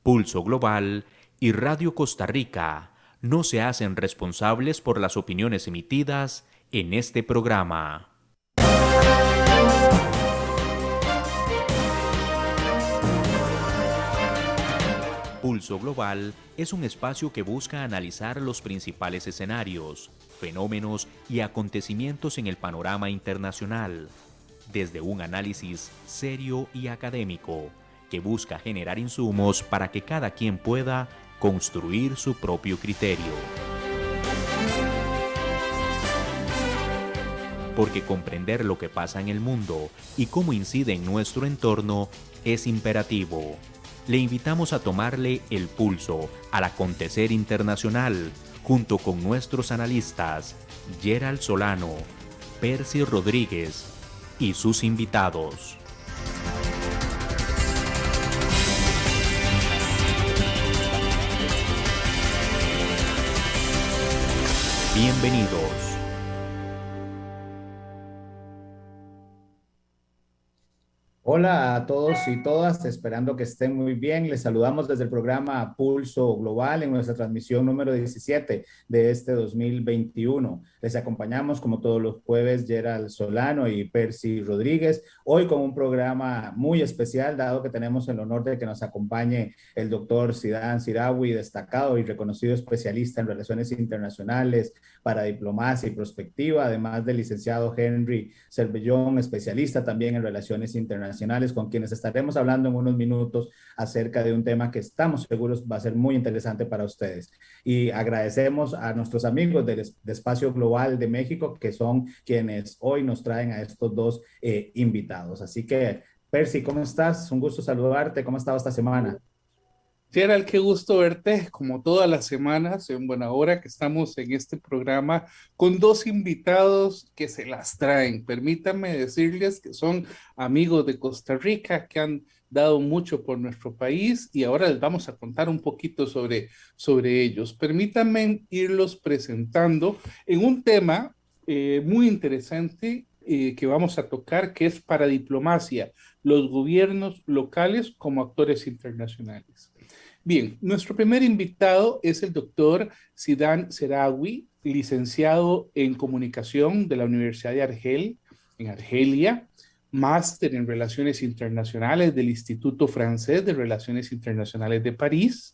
Pulso Global y Radio Costa Rica no se hacen responsables por las opiniones emitidas en este programa. Pulso Global es un espacio que busca analizar los principales escenarios, fenómenos y acontecimientos en el panorama internacional, desde un análisis serio y académico que busca generar insumos para que cada quien pueda construir su propio criterio. Porque comprender lo que pasa en el mundo y cómo incide en nuestro entorno es imperativo. Le invitamos a tomarle el pulso al acontecer internacional junto con nuestros analistas Gerald Solano, Percy Rodríguez y sus invitados. Bienvenidos. Hola a todos y todas, esperando que estén muy bien. Les saludamos desde el programa Pulso Global en nuestra transmisión número 17 de este 2021. Les acompañamos como todos los jueves Gerald Solano y Percy Rodríguez, hoy con un programa muy especial, dado que tenemos el honor de que nos acompañe el doctor Zidane Sirawi, destacado y reconocido especialista en relaciones internacionales, para diplomacia y prospectiva, además del licenciado Henry Cervellón, especialista también en relaciones internacionales, con quienes estaremos hablando en unos minutos acerca de un tema que estamos seguros va a ser muy interesante para ustedes. Y agradecemos a nuestros amigos del Espacio Global de México, que son quienes hoy nos traen a estos dos invitados. Así que, Percy, ¿cómo estás? Un gusto saludarte. ¿Cómo ha estado esta semana? Gerald, qué gusto verte, como todas las semanas, en buena hora que estamos en este programa con dos invitados que se las traen. Permítanme decirles que son amigos de Costa Rica, que han dado mucho por nuestro país y ahora les vamos a contar un poquito sobre ellos. Permítanme irlos presentando en un tema muy interesante que vamos a tocar, que es para diplomacia, los gobiernos locales como actores internacionales. Bien, nuestro primer invitado es el doctor Zidane Sirawi, licenciado en comunicación de la Universidad de Argel, en Argelia, máster en Relaciones Internacionales del Instituto Francés de Relaciones Internacionales de París,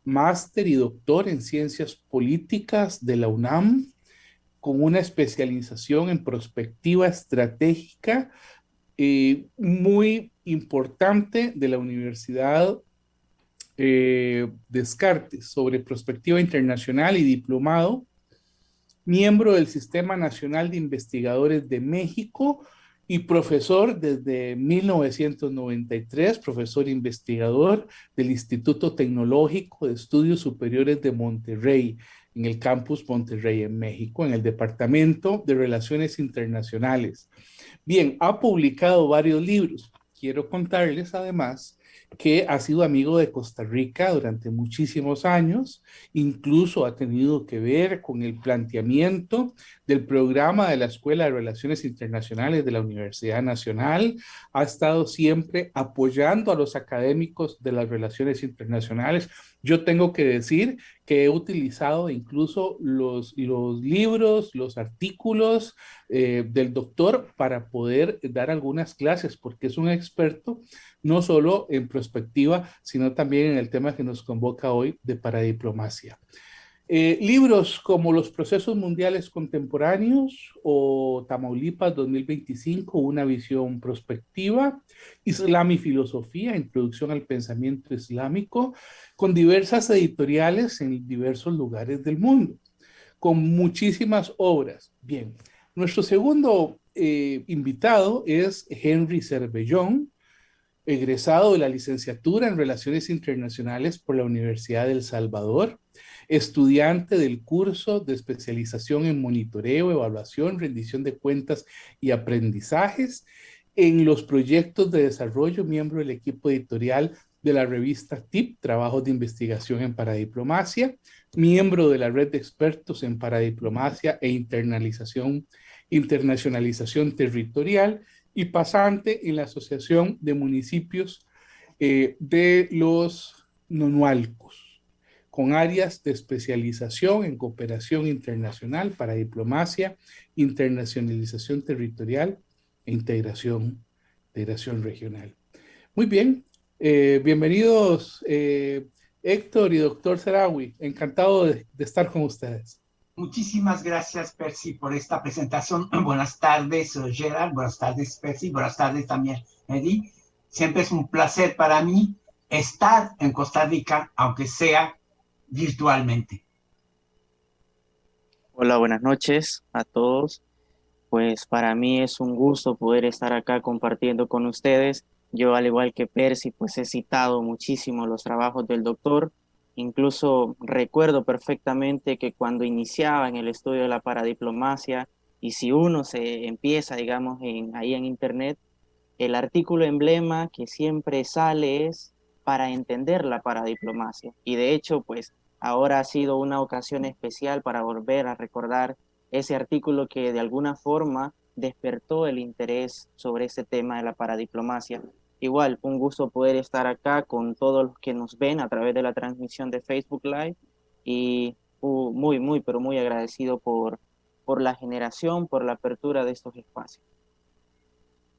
máster y doctor en Ciencias Políticas de la UNAM, con una especialización en prospectiva estratégica muy importante de la Universidad Descartes sobre prospectiva internacional y diplomado, miembro del Sistema Nacional de Investigadores de México y profesor desde 1993, profesor investigador del Instituto Tecnológico de Estudios Superiores de Monterrey, en el campus Monterrey en México, en el Departamento de Relaciones Internacionales. Bien, ha publicado varios libros. Quiero contarles además que ha sido amigo de Costa Rica durante muchísimos años, incluso ha tenido que ver con el planteamiento del programa de la Escuela de Relaciones Internacionales de la Universidad Nacional, ha estado siempre apoyando a los académicos de las relaciones internacionales. Yo tengo que decir que he utilizado incluso los libros, los artículos del doctor para poder dar algunas clases, porque es un experto no solo en prospectiva, sino también en el tema que nos convoca hoy de paradiplomacia. Libros como Los procesos mundiales contemporáneos o Tamaulipas 2025, una visión prospectiva, Islam y filosofía, introducción al pensamiento islámico, con diversas editoriales en diversos lugares del mundo, con muchísimas obras. Bien, nuestro segundo invitado es Henry Cervellón, egresado de la licenciatura en Relaciones Internacionales por la Universidad del Salvador, estudiante del curso de especialización en monitoreo, evaluación, rendición de cuentas y aprendizajes en los proyectos de desarrollo, miembro del equipo editorial de la revista TIP, Trabajos de Investigación en Paradiplomacia, miembro de la red de expertos en paradiplomacia e internacionalización territorial y pasante en la Asociación de Municipios de los Nonualcos, con áreas de especialización en cooperación internacional para diplomacia, internacionalización territorial e integración regional. Muy bien, bienvenidos Héctor y doctor Sarawi, encantado de estar con ustedes. Muchísimas gracias, Percy, por esta presentación. Buenas tardes, Gerard. Buenas tardes, Percy. Buenas tardes también, Eddie. Siempre es un placer para mí estar en Costa Rica, aunque sea virtualmente. Hola, buenas noches a todos. Pues para mí es un gusto poder estar acá compartiendo con ustedes. Yo, al igual que Percy, pues he citado muchísimo los trabajos del doctor. Incluso recuerdo perfectamente que cuando iniciaba en el estudio de la paradiplomacia, y si uno se empieza, digamos, ahí en internet, el artículo emblema que siempre sale es para entender la paradiplomacia. Y de hecho, pues ahora ha sido una ocasión especial para volver a recordar ese artículo que de alguna forma despertó el interés sobre ese tema de la paradiplomacia. Igual, un gusto poder estar acá con todos los que nos ven a través de la transmisión de Facebook Live y pero muy agradecido por la generación, por la apertura de estos espacios.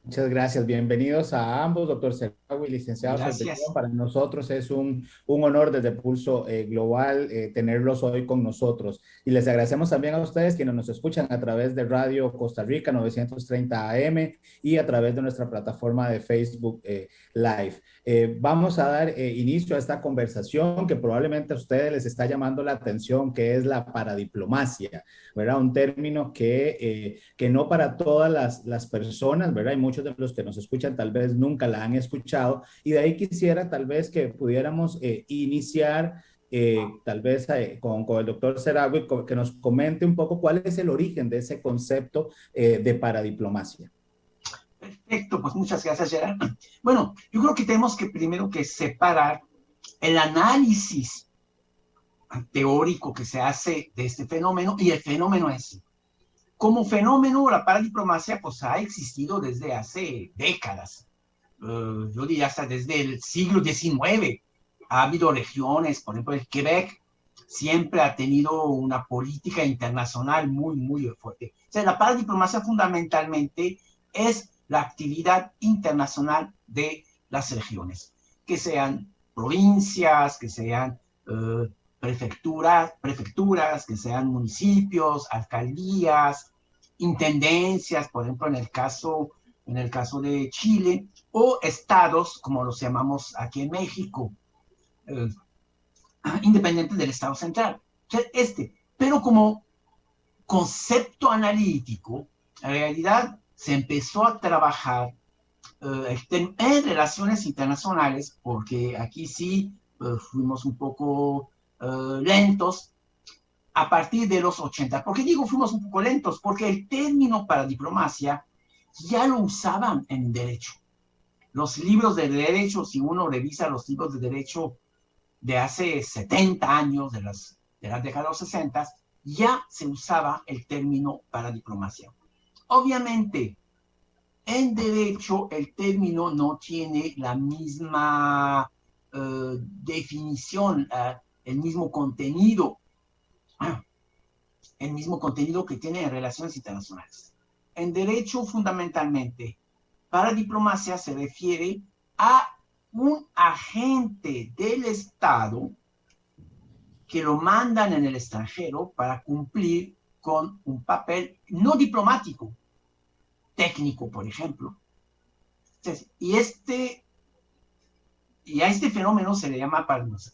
Muchas gracias. Bienvenidos a ambos, doctor Sarawi, licenciado Soltecón. Para nosotros es un honor desde Pulso Global tenerlos hoy con nosotros. Y les agradecemos también a ustedes quienes nos escuchan a través de Radio Costa Rica 930 AM y a través de nuestra plataforma de Facebook Live. Vamos a dar inicio a esta conversación que probablemente a ustedes les está llamando la atención, que es la paradiplomacia, ¿verdad? Un término que no para todas las personas, ¿verdad? Hay muchos de los que nos escuchan tal vez nunca la han escuchado, y de ahí quisiera tal vez que pudiéramos iniciar tal vez con el doctor Sarawi, que nos comente un poco cuál es el origen de ese concepto de paradiplomacia. Perfecto, pues muchas gracias, Gerard. Bueno, yo creo que tenemos que primero que separar el análisis teórico que se hace de este fenómeno y el fenómeno en sí. Como fenómeno, la paradiplomacia pues ha existido desde hace décadas. Yo diría hasta desde el siglo XIX. Ha habido regiones, por ejemplo, el Quebec siempre ha tenido una política internacional muy, muy fuerte. O sea, la paradiplomacia fundamentalmente es la actividad internacional de las regiones, que sean provincias, que sean prefecturas, que sean municipios, alcaldías, intendencias, por ejemplo, en el caso de Chile, o estados, como los llamamos aquí en México, independientes del Estado central. O sea, pero como concepto analítico, en realidad se empezó a trabajar en relaciones internacionales, porque aquí sí fuimos un poco lentos a partir de los 80. ¿Por qué digo fuimos un poco lentos? Porque el término paradiplomacia ya lo usaban en derecho. Los libros de derecho, si uno revisa los libros de derecho de hace 70 años, de las décadas de los 60, ya se usaba el término paradiplomacia. Obviamente, en derecho el término no tiene la misma definición, el mismo contenido que tiene en relaciones internacionales. En derecho, fundamentalmente, paradiplomacia se refiere a un agente del Estado que lo mandan en el extranjero para cumplir con un papel no diplomático, técnico, por ejemplo. Entonces, y a este fenómeno se le llama paradiplomacia.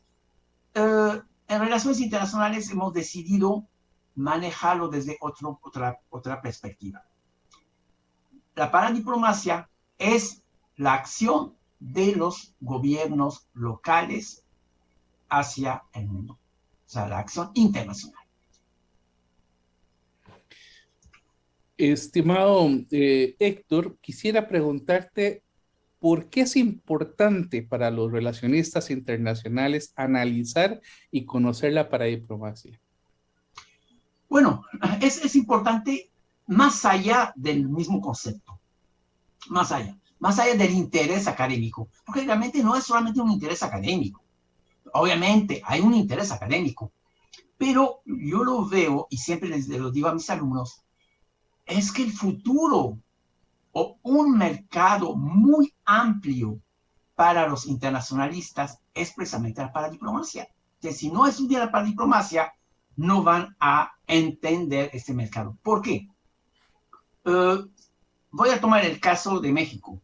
En relaciones internacionales hemos decidido manejarlo desde otra perspectiva. La paradiplomacia es la acción de los gobiernos locales hacia el mundo, o sea, la acción internacional. Estimado Héctor, quisiera preguntarte por qué es importante para los relacionistas internacionales analizar y conocer la paradiplomacia. Bueno, es importante más allá del mismo concepto, más allá del interés académico, porque realmente no es solamente un interés académico. Obviamente hay un interés académico, pero yo lo veo, y siempre les lo digo a mis alumnos, es que el futuro o un mercado muy amplio para los internacionalistas es precisamente la paradiplomacia. Que si no estudian la paradiplomacia, no van a entender este mercado. ¿Por qué? Voy a tomar el caso de México.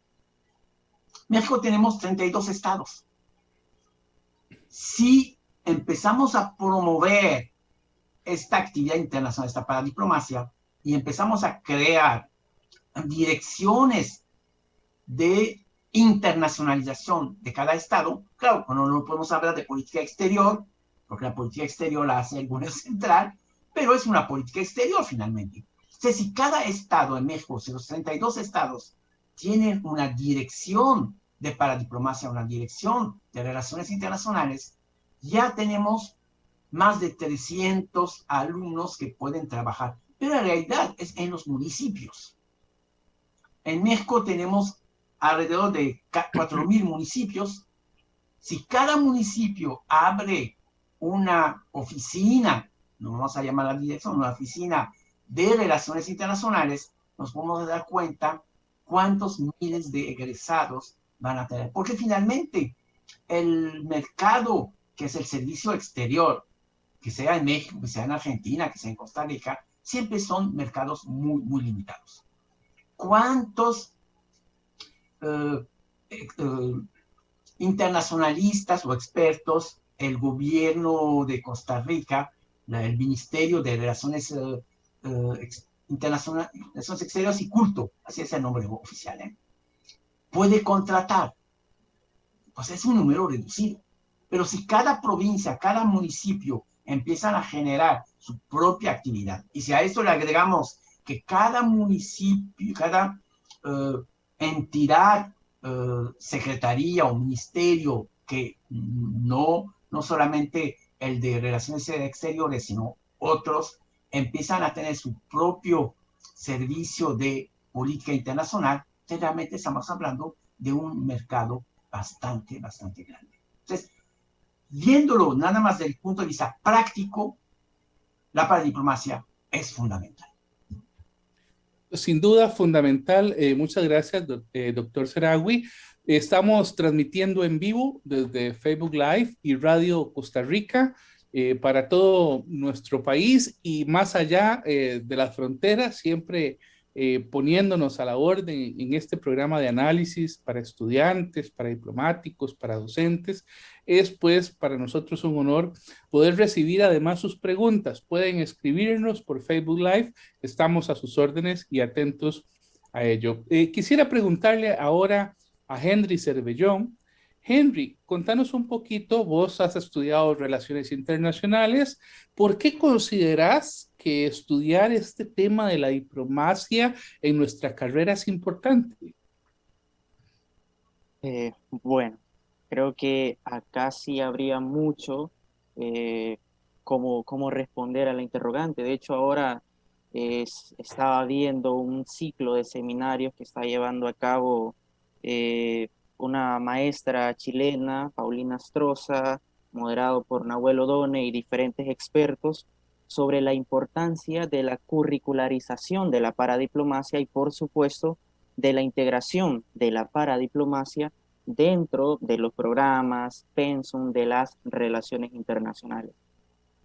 México tenemos 32 estados. Si empezamos a promover esta actividad internacional, esta paradiplomacia, y empezamos a crear direcciones de internacionalización de cada estado, claro, no podemos hablar de política exterior, porque la política exterior la hace el gobierno central, pero es una política exterior finalmente. Entonces, si cada estado en México, si los 32 estados tienen una dirección de paradiplomacia, una dirección de relaciones internacionales, ya tenemos más de 300 alumnos que pueden trabajar, pero en realidad es en los municipios. En México tenemos alrededor de 4.000 municipios. Si cada municipio abre una oficina, no vamos a llamar la dirección, una oficina de relaciones internacionales, nos podemos dar cuenta cuántos miles de egresados van a tener. Porque finalmente el mercado, que es el servicio exterior, que sea en México, que sea en Argentina, que sea en Costa Rica, siempre son mercados muy, muy limitados. ¿Cuántos internacionalistas o expertos el gobierno de Costa Rica, el Ministerio de Relaciones Internacionales, Relaciones Exteriores y Culto, así es el nombre oficial, puede contratar? Pues es un número reducido. Pero si cada provincia, cada municipio empiezan a generar su propia actividad, y si a esto le agregamos que cada municipio, cada entidad, secretaría o ministerio, que no solamente el de Relaciones Exteriores, sino otros, empiezan a tener su propio servicio de política internacional, realmente estamos hablando de un mercado bastante, bastante grande. Entonces, viéndolo nada más desde el punto de vista práctico, la paradiplomacia es fundamental. Sin duda, fundamental. Muchas gracias, doctor Sarawi. Estamos transmitiendo en vivo desde Facebook Live y Radio Costa Rica para todo nuestro país y más allá de las fronteras, siempre poniéndonos a la orden en este programa de análisis para estudiantes, para diplomáticos, para docentes. Es pues para nosotros un honor poder recibir además sus preguntas. Pueden escribirnos por Facebook Live, estamos a sus órdenes y atentos a ello. Quisiera preguntarle ahora a Henry Cervellón. Henry, contanos un poquito, vos has estudiado Relaciones Internacionales, ¿por qué considerás que estudiar este tema de la diplomacia en nuestra carrera es importante? Bueno, creo que acá sí habría mucho cómo responder a la interrogante. De hecho, ahora estaba viendo un ciclo de seminarios que está llevando a cabo una maestra chilena, Paulina Stroza, moderado por Nahuel Odone y diferentes expertos, sobre la importancia de la curricularización de la paradiplomacia y, por supuesto, de la integración de la paradiplomacia dentro de los programas, pensum de las relaciones internacionales.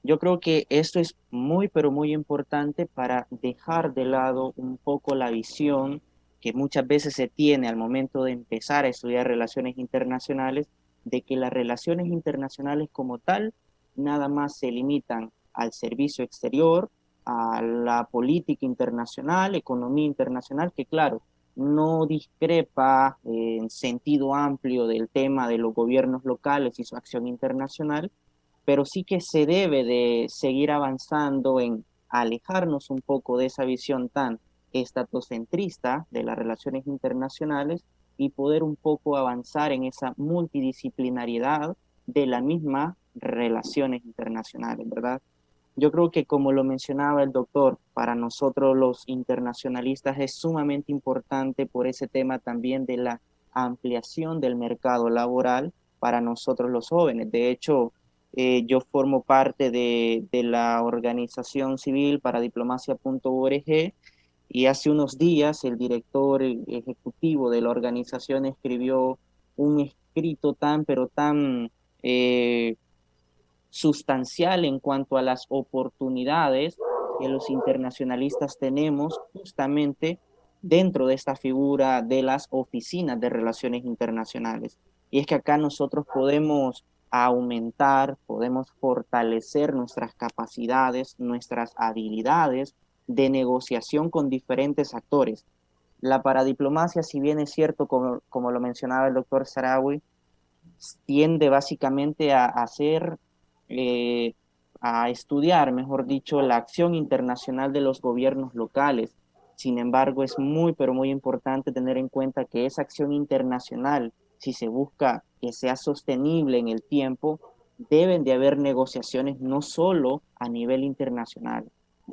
Yo creo que esto es muy, pero muy importante para dejar de lado un poco la visión que muchas veces se tiene al momento de empezar a estudiar relaciones internacionales, de que las relaciones internacionales como tal nada más se limitan al servicio exterior, a la política internacional, economía internacional, que claro, no discrepa en sentido amplio del tema de los gobiernos locales y su acción internacional, pero sí que se debe de seguir avanzando en alejarnos un poco de esa visión tan estatocentrista de las relaciones internacionales y poder un poco avanzar en esa multidisciplinariedad de las mismas relaciones internacionales, ¿verdad? Yo creo que como lo mencionaba el doctor, para nosotros los internacionalistas es sumamente importante por ese tema también de la ampliación del mercado laboral para nosotros los jóvenes. De hecho, yo formo parte de la organización civil Paradiplomacia.org, y hace unos días el director ejecutivo de la organización escribió un escrito tan, pero tan sustancial en cuanto a las oportunidades que los internacionalistas tenemos justamente dentro de esta figura de las oficinas de relaciones internacionales. Y es que acá nosotros podemos aumentar, podemos fortalecer nuestras capacidades, nuestras habilidades de negociación con diferentes actores. La paradiplomacia, si bien es cierto, como lo mencionaba el doctor Sarawi, tiende básicamente a hacer, a estudiar, mejor dicho, la acción internacional de los gobiernos locales. Sin embargo, es muy, pero muy importante tener en cuenta que esa acción internacional, si se busca que sea sostenible en el tiempo, deben de haber negociaciones no solo a nivel internacional.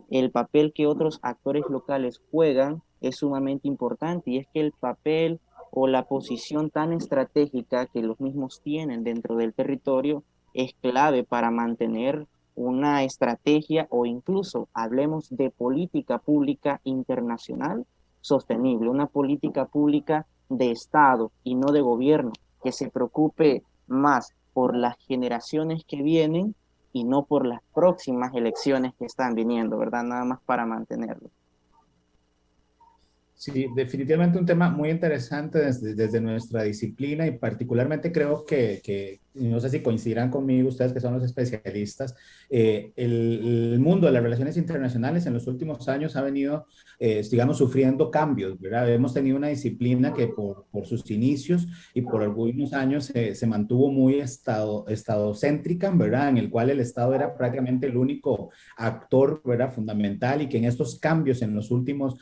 El papel que otros actores locales juegan es sumamente importante, y es que el papel o la posición tan estratégica que los mismos tienen dentro del territorio es clave para mantener una estrategia, o incluso hablemos de política pública internacional sostenible, una política pública de Estado y no de gobierno, que se preocupe más por las generaciones que vienen y no por las próximas elecciones que están viniendo, ¿verdad? Nada más para mantenerlo. Sí, definitivamente un tema muy interesante desde nuestra disciplina, y particularmente creo que, no sé si coincidirán conmigo ustedes que son los especialistas, el mundo de las relaciones internacionales en los últimos años ha venido, digamos, sufriendo cambios, ¿verdad? Hemos tenido una disciplina que por sus inicios y por algunos años se mantuvo muy estadocéntrica, ¿verdad? En el cual el Estado era prácticamente el único actor, ¿verdad? Fundamental, y que en estos cambios en los últimos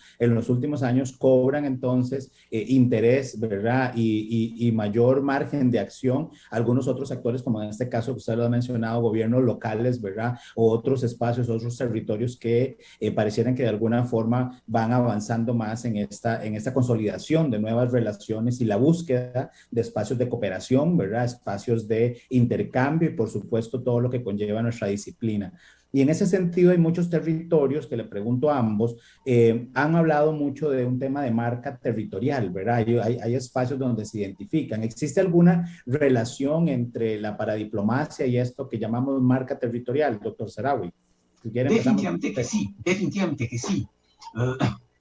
años cobran entonces interés, ¿verdad? Y mayor margen de acción algunos otros actores, como en este caso que usted lo ha mencionado, gobiernos locales, ¿verdad? O otros espacios, otros territorios que parecieran que de alguna forma van avanzando más en esta consolidación de nuevas relaciones y la búsqueda de espacios de cooperación, ¿verdad? Espacios de intercambio y por supuesto todo lo que conlleva nuestra disciplina. Y en ese sentido hay muchos territorios que le pregunto a ambos, han hablado mucho de un tema de marca territorial, ¿verdad? Hay espacios donde se identifican. ¿Existe alguna relación entre la paradiplomacia y esto que llamamos marca territorial, doctor Sarawi? Si quiere, empezamos. Definitivamente que sí, definitivamente que sí.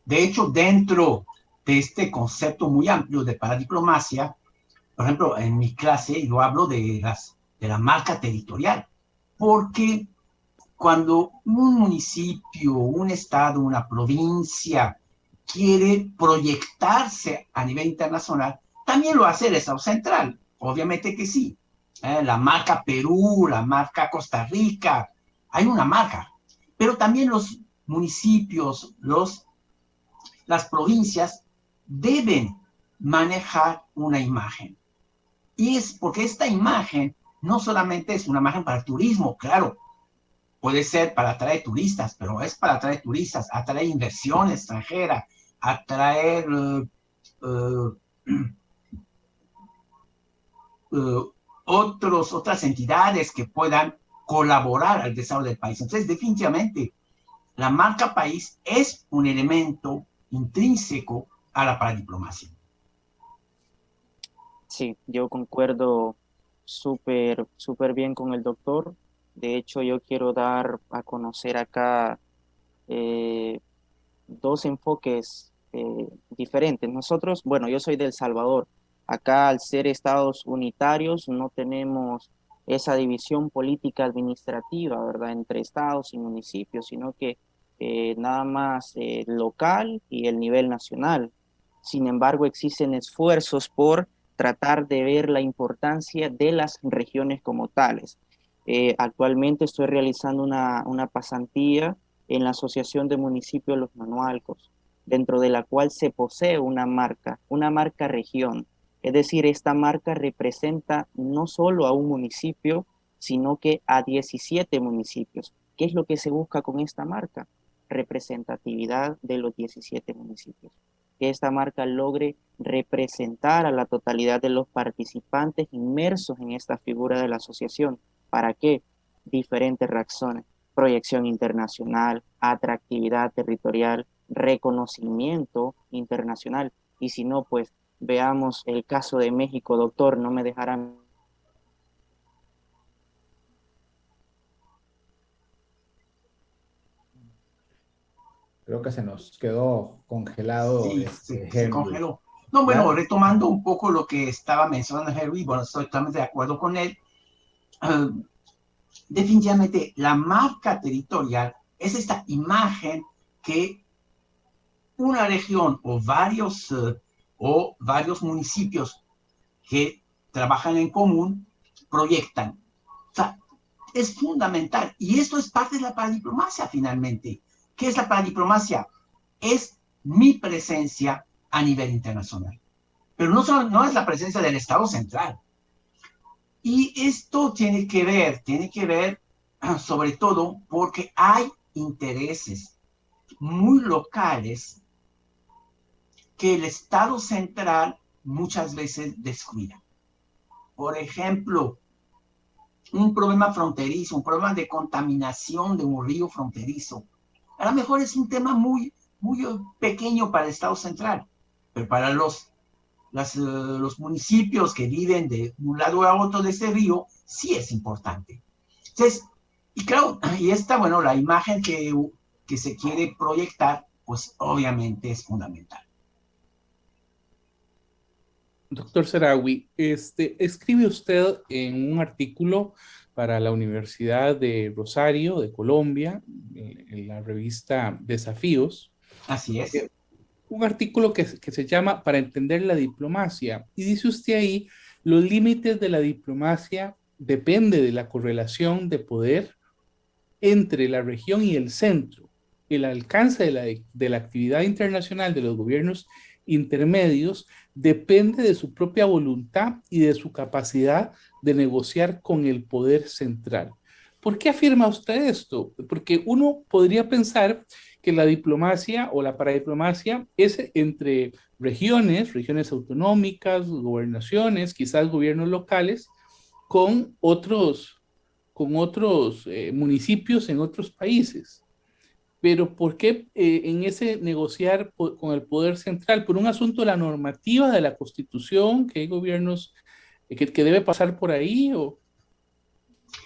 De hecho, dentro de este concepto muy amplio de paradiplomacia, por ejemplo, en mi clase yo hablo de la marca territorial, porque cuando un municipio, un estado, una provincia quiere proyectarse a nivel internacional, también lo hace el Estado central, obviamente que sí. La marca Perú, la marca Costa Rica, hay una marca, pero también los municipios, las provincias deben manejar una imagen. Y es porque esta imagen no solamente es una imagen para el turismo, claro, puede ser para atraer turistas, pero es para atraer turistas, atraer inversión extranjera, atraer otras entidades que puedan colaborar al desarrollo del país. Entonces, definitivamente, la marca país es un elemento intrínseco a la paradiplomacia. Sí, yo concuerdo súper bien con el doctor. De hecho, yo quiero dar a conocer acá eh, dos enfoques diferentes. Nosotros, bueno, yo soy de El Salvador. Acá, al ser estados unitarios, no tenemos esa división política administrativa, ¿verdad?, entre estados y municipios, sino que nada más local y el nivel nacional. Sin embargo, existen esfuerzos por tratar de ver la importancia de las regiones como tales. Actualmente estoy realizando una pasantía en la Asociación de Municipios Los Manualcos, dentro de la cual se posee una marca región. Es decir, esta marca representa no solo a un municipio, sino que a 17 municipios. ¿Qué es lo que se busca con esta marca? Representatividad de los 17 municipios. Que esta marca logre representar a la totalidad de los participantes inmersos en esta figura de la asociación. ¿Para qué? Diferentes razones: proyección internacional, atractividad territorial, reconocimiento internacional. Y si no, pues veamos el caso de México, doctor, no me dejarán. Creo que se nos quedó congelado Sí, se Henry. congeló. No, bueno, Claro. retomando un poco lo que estaba mencionando Henry, bueno, estoy totalmente de acuerdo con él. Definitivamente, la marca territorial es esta imagen que una región o varios municipios que trabajan en común proyectan. O sea, es fundamental. Y esto es parte de la paradiplomacia, finalmente. ¿Qué es la paradiplomacia? Es mi presencia a nivel internacional. Pero no es la presencia del Estado central. Y esto tiene que ver sobre todo porque hay intereses muy locales que el Estado central muchas veces descuida. Por ejemplo, un problema fronterizo, un problema de contaminación de un río fronterizo. A lo mejor es un tema muy pequeño para el Estado central, pero para los municipios que viven de un lado a otro de ese río, sí es importante. Entonces, y claro, y bueno, la imagen que se quiere proyectar, pues obviamente es fundamental. Doctor Sarawi, escribe usted en un artículo para la Universidad de Rosario, de Colombia, en la revista Desafíos. Así es. Un artículo que se llama Para entender la diplomacia. Y dice usted ahí, los límites de la diplomacia depende de la correlación de poder entre la región y el centro. El alcance de la actividad internacional de los gobiernos intermedios depende de su propia voluntad y de su capacidad de negociar con el poder central. ¿Por qué afirma usted esto? Porque uno podría pensar que la diplomacia o la paradiplomacia es entre regiones autonómicas, gobernaciones, quizás gobiernos locales, con otros municipios en otros países. Pero ¿por qué en ese negociar con el poder central? ¿Por un asunto de la normativa de la Constitución, que hay gobiernos que debe pasar por ahí? ¿O?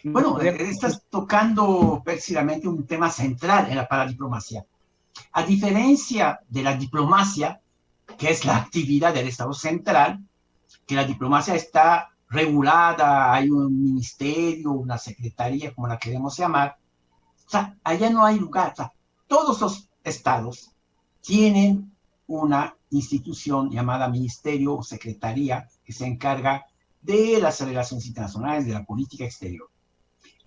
Bueno, estás tocando precisamente un tema central en la paradiplomacia. A diferencia de la diplomacia, que es la actividad del Estado central, que la diplomacia está regulada, hay un ministerio, una secretaría, como la queremos llamar. O sea, allá no hay lugar. O sea, todos los estados tienen una institución llamada ministerio o secretaría que se encarga de las relaciones internacionales, de la política exterior.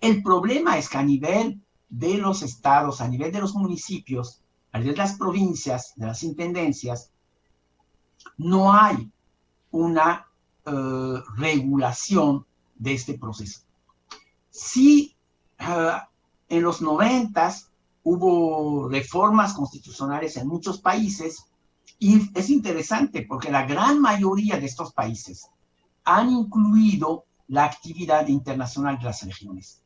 El problema es que a nivel de los estados, a nivel de los municipios, a nivel de las provincias, de las intendencias, no hay una regulación de este proceso. Sí, en los 90s hubo reformas constitucionales en muchos países y es interesante porque la gran mayoría de estos países han incluido la actividad internacional de las regiones.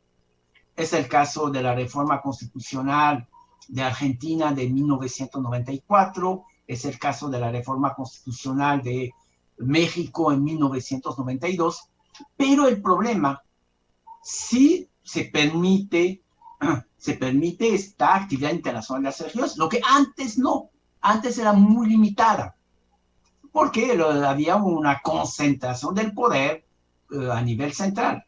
Es el caso de la reforma constitucional de Argentina de 1994, es el caso de la reforma constitucional de México en 1992, pero el problema, sí se permite esta actividad internacional de las regiones, lo que antes no, antes era muy limitada, porque había una concentración del poder a nivel central.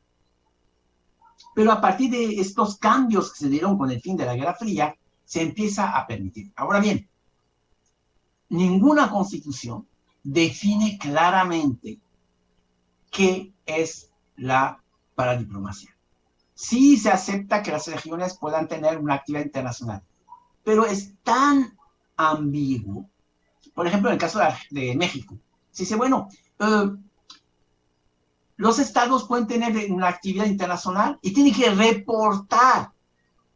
Pero a partir de estos cambios que se dieron con el fin de la Guerra Fría, se empieza a permitir. Ahora bien, ninguna constitución define claramente qué es la paradiplomacia. Sí se acepta que las regiones puedan tener una actividad internacional, pero es tan ambiguo. Por ejemplo, en el caso de México, se dice, bueno, los estados pueden tener una actividad internacional y tienen que reportar,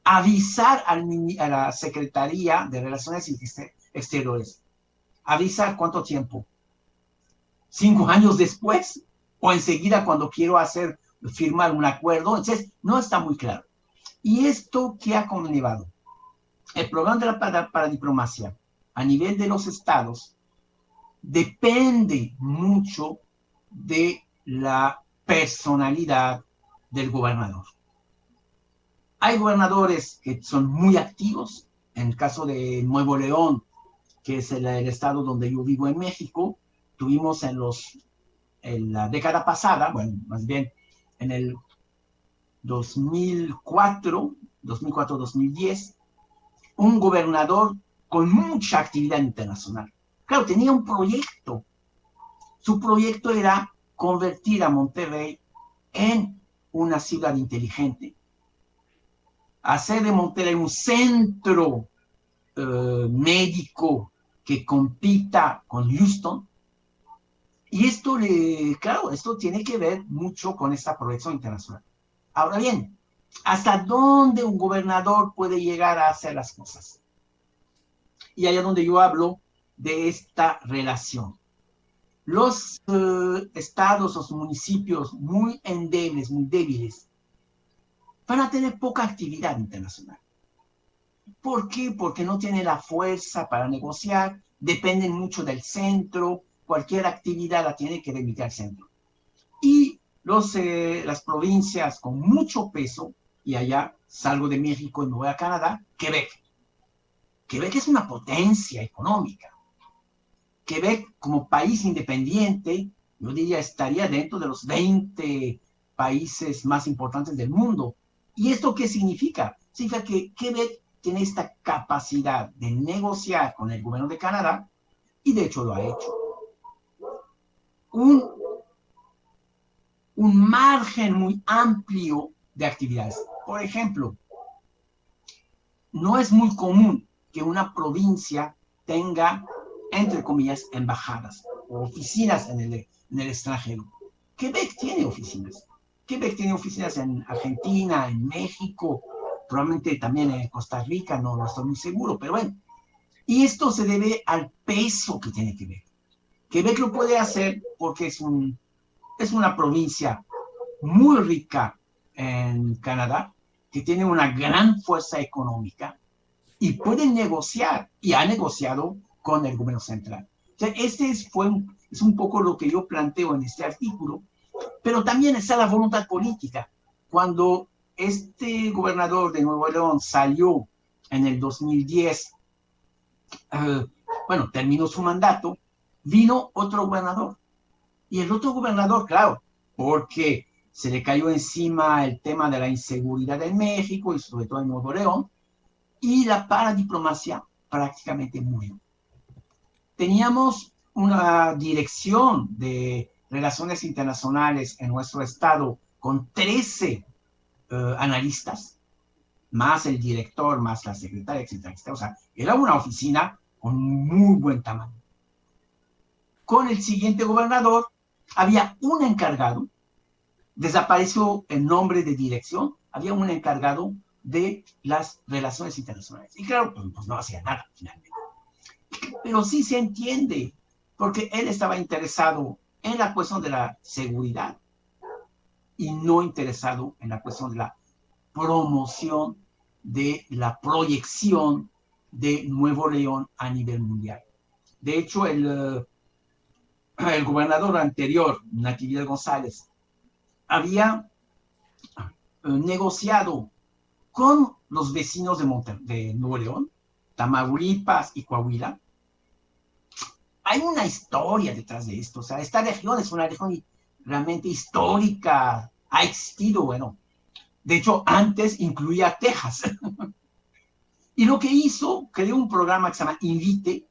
avisar a la Secretaría de Relaciones Exteriores. Avisar cuánto tiempo. 5 años después o enseguida cuando quiero firmar un acuerdo. Entonces, no está muy claro. ¿Y esto qué ha conllevado? El programa para diplomacia a nivel de los estados depende mucho de la personalidad del gobernador. Hay gobernadores que son muy activos. En el caso de Nuevo León, que es el estado donde yo vivo en México, tuvimos en la década pasada, bueno, más bien en el 2004-2010, un gobernador con mucha actividad internacional. Claro, tenía un proyecto. Su proyecto era convertir a Monterrey en una ciudad inteligente, hacer de Monterrey un centro médico que compita con Houston. Y esto, claro, esto tiene que ver mucho con esta proyección internacional. Ahora bien, ¿hasta dónde un gobernador puede llegar a hacer las cosas? Y allá donde yo hablo de esta relación. Los estados, los municipios muy endebles, muy débiles, van a tener poca actividad internacional. ¿Por qué? Porque no tienen la fuerza para negociar, dependen mucho del centro, cualquier actividad la tiene que remitir al centro. Y las provincias con mucho peso, y allá salgo de México y me voy a Canadá, Quebec. Quebec es una potencia económica. Quebec, como país independiente, yo diría estaría dentro de los 20 países más importantes del mundo. ¿Y esto qué significa? Significa que Quebec tiene esta capacidad de negociar con el gobierno de Canadá, y de hecho lo ha hecho. Un margen muy amplio de actividades. Por ejemplo, no es muy común que una provincia tenga, entre comillas, embajadas o oficinas en el extranjero. Quebec tiene oficinas. Quebec tiene oficinas en Argentina, en México, probablemente también en Costa Rica, no estoy muy seguro, pero bueno. Y esto se debe al peso que tiene Quebec. Quebec lo puede hacer porque es una provincia muy rica en Canadá, que tiene una gran fuerza económica y puede negociar, y ha negociado con el gobierno central. O sea, es un poco lo que yo planteo en este artículo, pero también está la voluntad política. Cuando este gobernador de Nuevo León salió en el 2010, terminó su mandato, vino otro gobernador. Y el otro gobernador, claro, porque se le cayó encima el tema de la inseguridad en México y sobre todo en Nuevo León, y la paradiplomacia prácticamente murió. Teníamos una dirección de relaciones internacionales en nuestro estado con 13 analistas, más el director, más la secretaria, etcétera, etcétera. O sea, era una oficina con muy buen tamaño. Con el siguiente gobernador había un encargado, desapareció el nombre de dirección, había un encargado de las relaciones internacionales. Y claro, pues no hacía nada finalmente. Pero sí se entiende, porque él estaba interesado en la cuestión de la seguridad y no interesado en la cuestión de la promoción de la proyección de Nuevo León a nivel mundial. De hecho, el gobernador anterior, Natividad González, había negociado con los vecinos de Nuevo León, Tamaulipas y Coahuila. Hay una historia detrás de esto. O sea, esta región es una región realmente histórica, ha existido, bueno, de hecho, antes incluía Texas. Y lo que hizo, creó un programa que se llama Invite,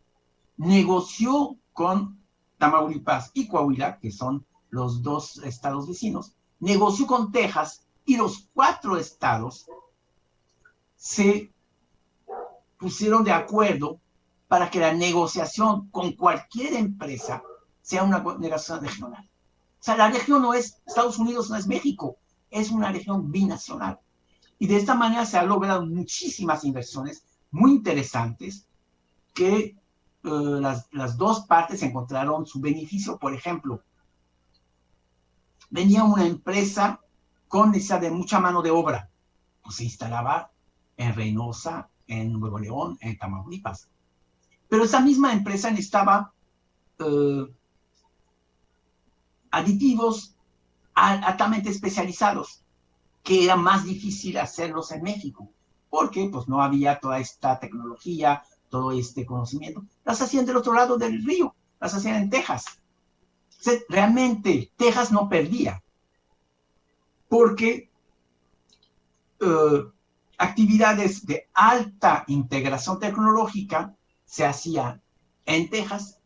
negoció con Tamaulipas y Coahuila, que son los dos estados vecinos, negoció con Texas, y los 4 estados se pusieron de acuerdo para que la negociación con cualquier empresa sea una negociación regional. O sea, la región no es Estados Unidos, no es México, es una región binacional. Y de esta manera se han logrado muchísimas inversiones muy interesantes que las dos partes encontraron su beneficio. Por ejemplo, venía una empresa con necesidad de mucha mano de obra, pues se instalaba en Reynosa, en Nuevo León, en Tamaulipas. Pero esa misma empresa necesitaba aditivos altamente especializados, que era más difícil hacerlos en México, porque pues no había toda esta tecnología, todo este conocimiento. Las hacían del otro lado del río, las hacían en Texas. Entonces, realmente Texas no perdía, porque actividades de alta integración tecnológica se hacían en Texas,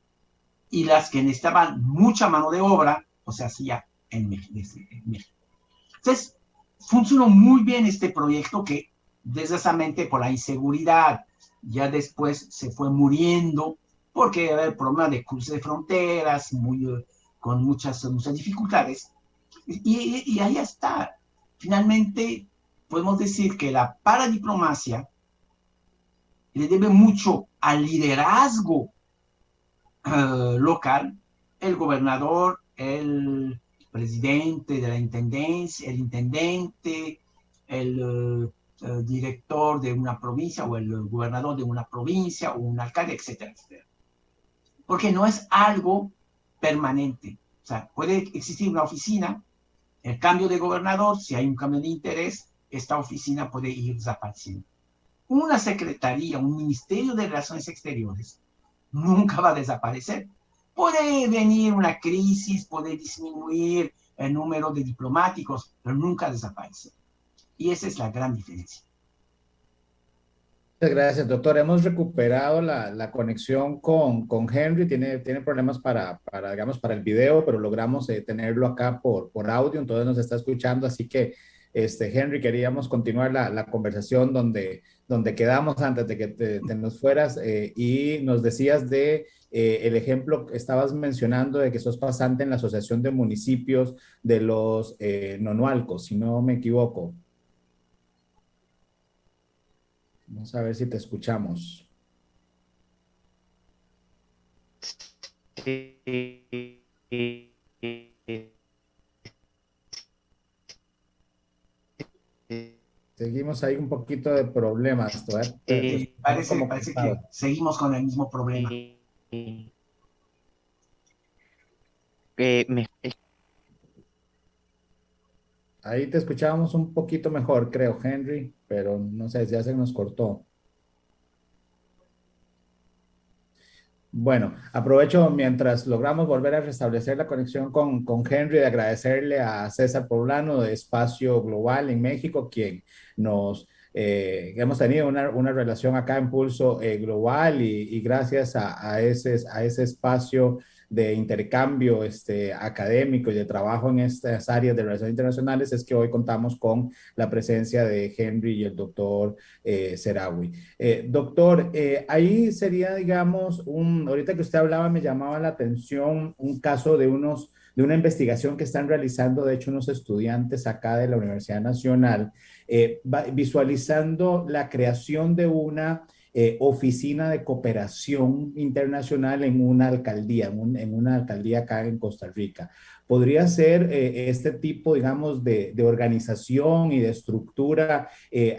y las que necesitaban mucha mano de obra, pues se hacía en México. Entonces, funcionó muy bien este proyecto, que desgraciadamente por la inseguridad ya después se fue muriendo, porque había el problema de cruce de fronteras, con muchas dificultades. Y ahí está. Finalmente, podemos decir que la paradiplomacia le debe mucho al liderazgo local, el gobernador, el presidente de la intendencia, el intendente, el director de una provincia, o el gobernador de una provincia, o un alcalde, etcétera, etcétera. Porque no es algo permanente. O sea, puede existir una oficina, el cambio de gobernador, si hay un cambio de interés, esta oficina puede ir desapareciendo. Una secretaría, un ministerio de Relaciones Exteriores, nunca va a desaparecer. Puede venir una crisis, puede disminuir el número de diplomáticos, pero nunca desaparece. Y esa es la gran diferencia. Muchas gracias, doctor. Hemos recuperado la conexión con Henry. Tiene problemas digamos, para el video, pero logramos tenerlo acá por audio, entonces nos está escuchando. Así que, Henry, queríamos continuar la conversación donde quedamos antes de que te nos fueras, y nos decías el ejemplo que estabas mencionando de que sos pasante en la Asociación de Municipios de los Nonualcos, si no me equivoco. Vamos a ver si te escuchamos. Seguimos ahí un poquito de problemas. Parece que seguimos con el mismo problema. Ahí te escuchábamos un poquito mejor, creo, Henry, pero no sé, ya se nos cortó. Bueno, aprovecho mientras logramos volver a restablecer la conexión con Henry, de agradecerle a César Poblano de Espacio Global en México, quien hemos tenido una relación acá en Pulso Global, y gracias a ese espacio de intercambio académico y de trabajo en estas áreas de relaciones internacionales es que hoy contamos con la presencia de Henry y el doctor Seraoui. Doctor, ahí sería, digamos, ahorita que usted hablaba, me llamaba la atención un caso de una investigación que están realizando, de hecho, unos estudiantes acá de la Universidad Nacional, visualizando la creación de una oficina de cooperación internacional en una alcaldía, en una alcaldía acá en Costa Rica. ¿Podría ser este tipo, digamos, de organización y de estructura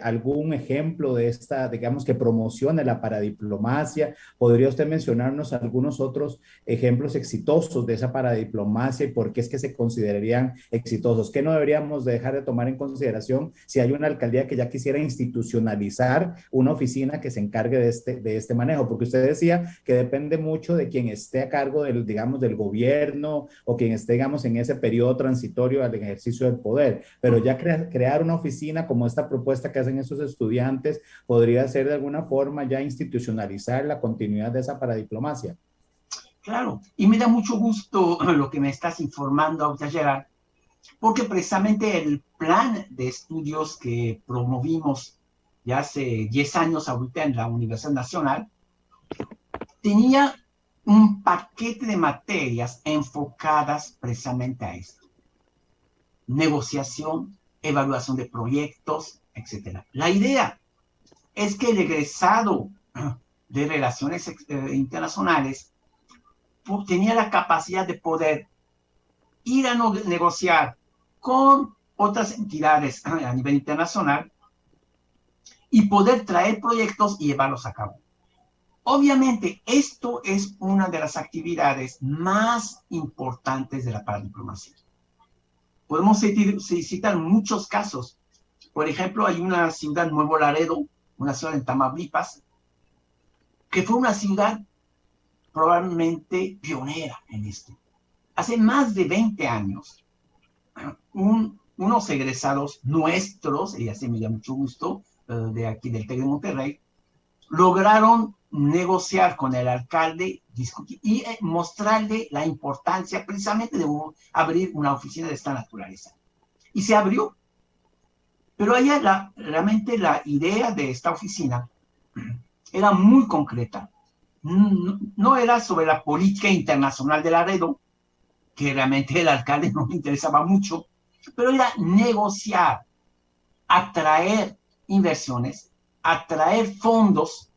algún ejemplo de esta, digamos, que promocione la paradiplomacia? ¿Podría usted mencionarnos algunos otros ejemplos exitosos de esa paradiplomacia y por qué es que se considerarían exitosos? ¿Qué no deberíamos dejar de tomar en consideración si hay una alcaldía que ya quisiera institucionalizar una oficina que se encargue de este manejo? Porque usted decía que depende mucho de quien esté a cargo digamos, del gobierno, o quien esté, digamos, en ese periodo transitorio al ejercicio del poder, pero ya crear una oficina como esta propuesta que hacen esos estudiantes podría ser de alguna forma ya institucionalizar la continuidad de esa paradiplomacia. Claro, y me da mucho gusto lo que me estás informando ahorita, Gerard, porque precisamente el plan de estudios que promovimos ya hace 10 años ahorita en la Universidad Nacional tenía un paquete de materias enfocadas precisamente a esto: negociación, evaluación de proyectos, etc. La idea es que el egresado de Relaciones Internacionales tenía la capacidad de poder ir a negociar con otras entidades a nivel internacional y poder traer proyectos y llevarlos a cabo. Obviamente, esto es una de las actividades más importantes de la paradiplomacia. Podemos citar muchos casos. Por ejemplo, hay una ciudad, Nuevo Laredo, una ciudad en Tamaulipas, que fue una ciudad probablemente pionera en esto. Hace más de 20 años, unos egresados nuestros, y así me da mucho gusto, de aquí del TEC de Monterrey, lograron negociar con el alcalde, discutir y mostrarle la importancia precisamente de abrir una oficina de esta naturaleza. Y se abrió. Pero allá realmente la idea de esta oficina era muy concreta. No era sobre la política internacional de Laredo, que realmente el alcalde no le interesaba mucho, pero era negociar, atraer inversiones, atraer fondos,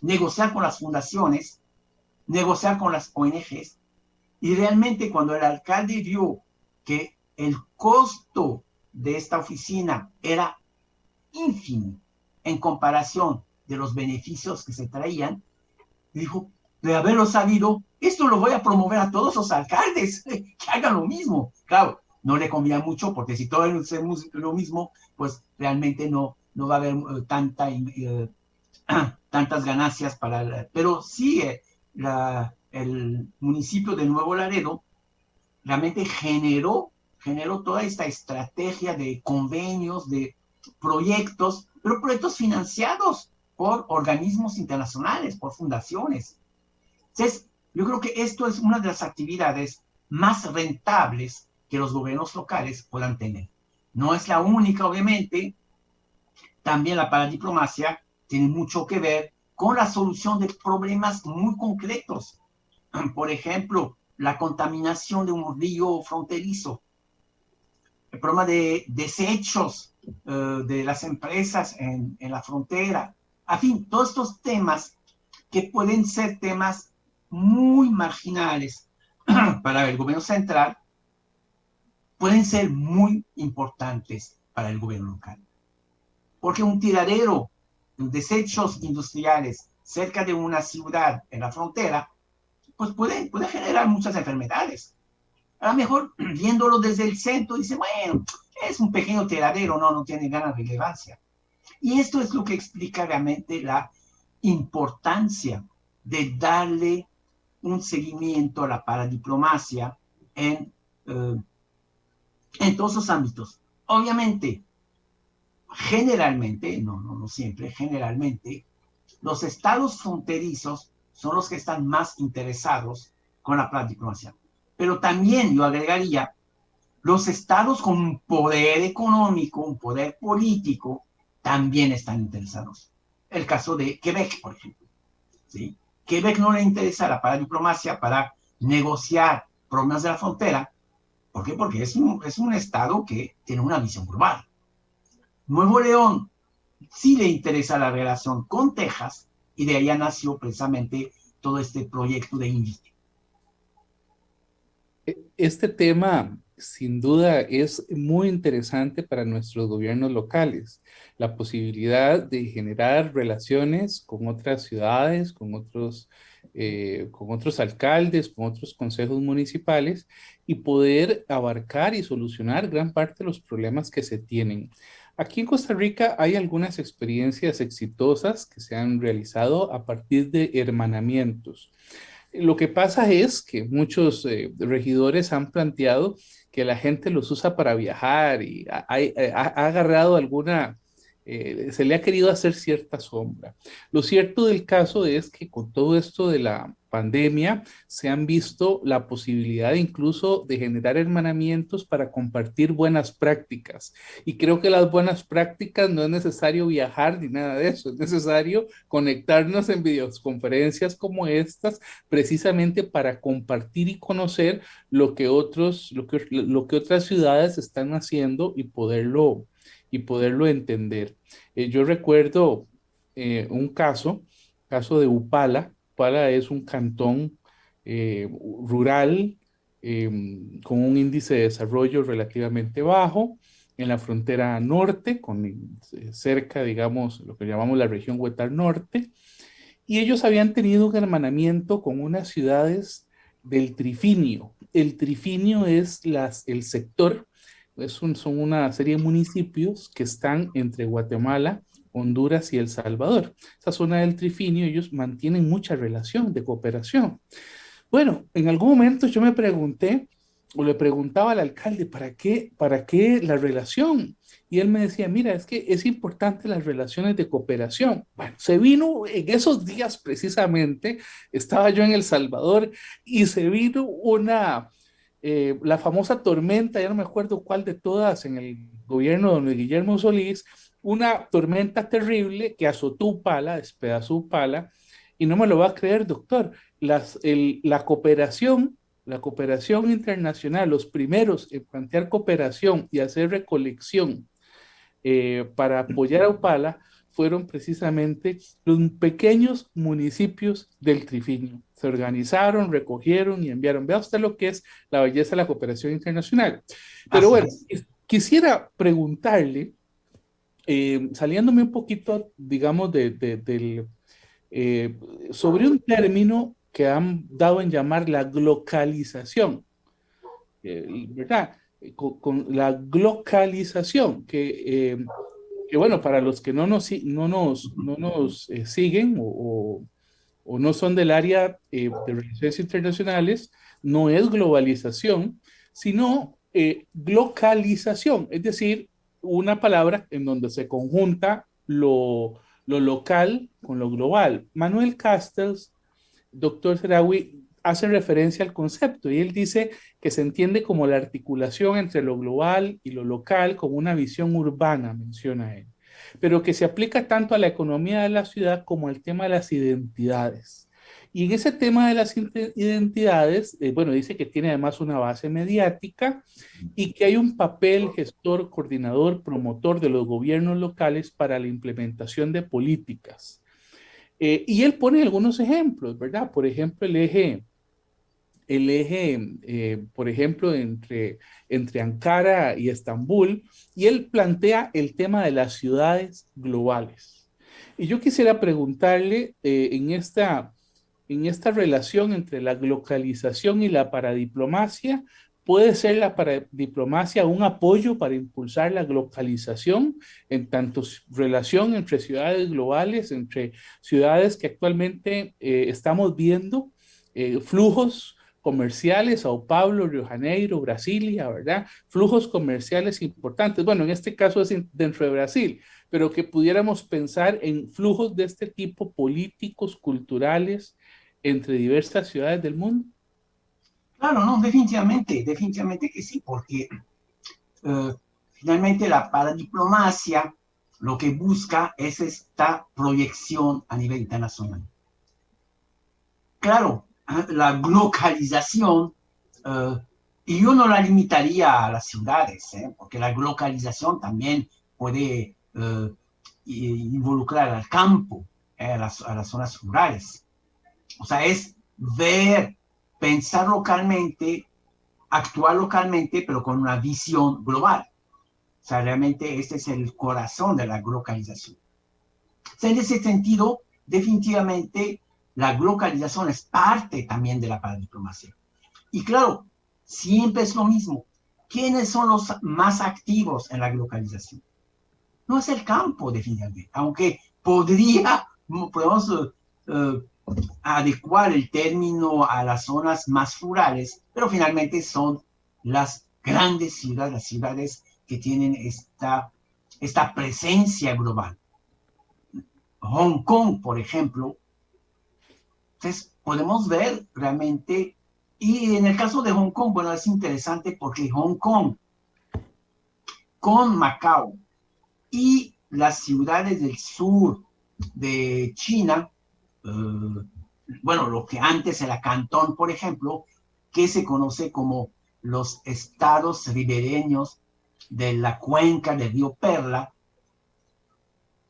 negociar con las fundaciones, negociar con las ONGs, y realmente cuando el alcalde vio que el costo de esta oficina era ínfimo en comparación de los beneficios que se traían, dijo, de haberlo sabido, esto lo voy a promover a todos los alcaldes, que hagan lo mismo. Claro, no le conviene mucho, porque si todos hacemos lo mismo, pues realmente no va a haber tantas ganancias pero sí, el municipio de Nuevo Laredo realmente generó toda esta estrategia de convenios, de proyectos, pero proyectos financiados por organismos internacionales, por fundaciones. Entonces, yo creo que esto es una de las actividades más rentables que los gobiernos locales puedan tener. No es la única, obviamente. También la paradiplomacia tiene mucho que ver con la solución de problemas muy concretos. Por ejemplo, la contaminación de un río fronterizo, el problema de desechos de las empresas en la frontera. En fin, todos estos temas que pueden ser temas muy marginales para el gobierno central, pueden ser muy importantes para el gobierno local. Porque un tiradero de desechos industriales cerca de una ciudad en la frontera, pues puede generar muchas enfermedades. A lo mejor, viéndolo desde el centro, dice, bueno, es un pequeño tiradero, no tiene gran relevancia. Y esto es lo que explica realmente la importancia de darle un seguimiento a la paradiplomacia en todos los ámbitos. Obviamente, generalmente, no siempre, generalmente, los estados fronterizos son los que están más interesados con la paradiplomacia. Pero también yo agregaría, los estados con un poder económico, un poder político, también están interesados. El caso de Quebec, por ejemplo. ¿Sí? Quebec no le interesa la paradiplomacia para negociar problemas de la frontera. ¿Por qué? Porque es un estado que tiene una visión global. Nuevo León sí le interesa la relación con Texas, y de allá nació precisamente todo este proyecto de INVITE. Este tema, sin duda, es muy interesante para nuestros gobiernos locales. La posibilidad de generar relaciones con otras ciudades, con otros alcaldes, con otros consejos municipales y poder abarcar y solucionar gran parte de los problemas que se tienen. Aquí en Costa Rica hay algunas experiencias exitosas que se han realizado a partir de hermanamientos. Lo que pasa es que muchos regidores han planteado que la gente los usa para viajar y ha agarrado se le ha querido hacer cierta sombra. Lo cierto del caso es que con todo esto de la pandemia se han visto la posibilidad incluso de generar hermanamientos para compartir buenas prácticas. Y creo que las buenas prácticas no es necesario viajar ni nada de eso, es necesario conectarnos en videoconferencias como estas precisamente para compartir y conocer lo que otras ciudades están haciendo y poderlo entender. Yo recuerdo un caso caso de Upala. Upala es un cantón rural con un índice de desarrollo relativamente bajo en la frontera norte, cerca, digamos, lo que llamamos la región Huetar Norte, y ellos habían tenido un hermanamiento con unas ciudades del Trifinio. El Trifinio es el sector, son una serie de municipios que están entre Guatemala, Honduras y El Salvador. Esa zona del Trifinio, ellos mantienen mucha relación de cooperación. Bueno, en algún momento yo me pregunté, o le preguntaba al alcalde, ¿para qué la relación? Y él me decía, mira, es que es importante las relaciones de cooperación. Bueno, se vino en esos días precisamente, estaba yo en El Salvador y se vino la famosa tormenta, ya no me acuerdo cuál de todas, en el gobierno de don Guillermo Solís, una tormenta terrible que azotó Upala, despedazó Upala, y no me lo va a creer, doctor, la cooperación internacional, los primeros en plantear cooperación y hacer recolección para apoyar a Upala fueron precisamente los pequeños municipios del Trifinio. Se organizaron, recogieron y enviaron. Vea usted lo que es la belleza de la cooperación internacional. Pero bueno, quisiera preguntarle, saliéndome un poquito, digamos, sobre un término que han dado en llamar la glocalización, ¿verdad? Con la glocalización, que bueno, para los que no nos siguen o no son del área de relaciones internacionales, no es globalización, sino glocalización, es decir, una palabra en donde se conjunta lo local con lo global. Manuel Castells, doctor Serawi, hace referencia al concepto y él dice que se entiende como la articulación entre lo global y lo local como una visión urbana, menciona él, pero que se aplica tanto a la economía de la ciudad como al tema de las identidades. Y en ese tema de las identidades, bueno, dice que tiene además una base mediática y que hay un papel gestor, coordinador, promotor de los gobiernos locales para la implementación de políticas. Y él pone algunos ejemplos, ¿verdad? Por ejemplo, el eje por ejemplo, entre Ankara y Estambul, y él plantea el tema de las ciudades globales. Y yo quisiera preguntarle en esta relación entre la globalización y la paradiplomacia, ¿puede ser la paradiplomacia un apoyo para impulsar la globalización en tanto relación entre ciudades globales, entre ciudades que actualmente estamos viendo flujos comerciales, Sao Paulo, Río de Janeiro, Brasilia, ¿verdad? Flujos comerciales importantes. Bueno, en este caso es dentro de Brasil, pero que pudiéramos pensar en flujos de este tipo políticos, culturales, entre diversas ciudades del mundo. Claro, no, definitivamente que sí, porque finalmente la paradiplomacia lo que busca es esta proyección a nivel internacional. Claro, la globalización, y yo no la limitaría a las ciudades, porque la globalización también puede involucrar al campo, a las zonas rurales. O sea, es pensar localmente, actuar localmente, pero con una visión global. O sea, realmente este es el corazón de la globalización. O sea, en ese sentido, definitivamente, la globalización es parte también de la paradiplomacia. Y claro, siempre es lo mismo. ¿Quiénes son los más activos en la globalización? No es el campo, definitivamente, aunque podemos adecuar el término a las zonas más rurales, pero finalmente son las grandes ciudades, las ciudades que tienen esta presencia global. Hong Kong, por ejemplo. Entonces, podemos ver realmente, y en el caso de Hong Kong, bueno, es interesante porque Hong Kong con Macao y las ciudades del sur de China, bueno, lo que antes era Cantón, por ejemplo, que se conoce como los estados ribereños de la cuenca del río Perla,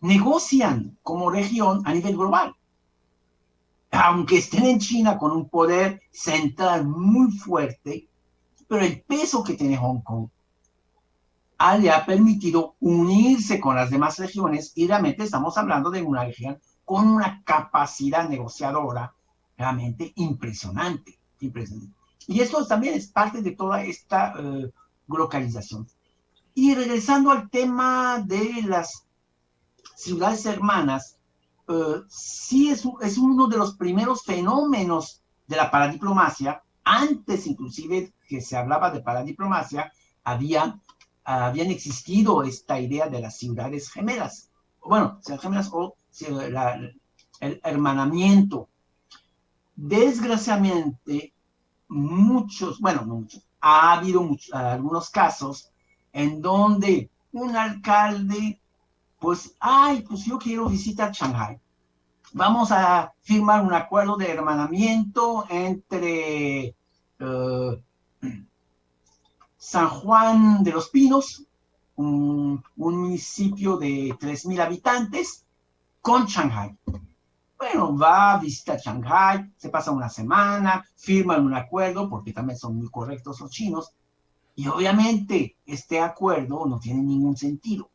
negocian como región a nivel global. aunque estén en China con un poder central muy fuerte, pero el peso que tiene Hong Kong le ha permitido unirse con las demás regiones y realmente estamos hablando de una región con una capacidad negociadora realmente impresionante, impresionante. Y esto también es parte de toda esta globalización. Y regresando al tema de las ciudades hermanas, sí es uno de los primeros fenómenos de la paradiplomacia. Antes inclusive que se hablaba de paradiplomacia, habían existido esta idea de las ciudades gemelas. Bueno, ciudades gemelas o el hermanamiento. Desgraciadamente, ha habido algunos casos en donde un alcalde, pues yo quiero visitar Shanghái. Vamos a firmar un acuerdo de hermanamiento entre San Juan de los Pinos, un municipio de 3,000 habitantes, con Shanghái. Bueno, va a visitar Shanghái, se pasa una semana, firman un acuerdo, porque también son muy correctos los chinos, y obviamente este acuerdo no tiene ningún sentido.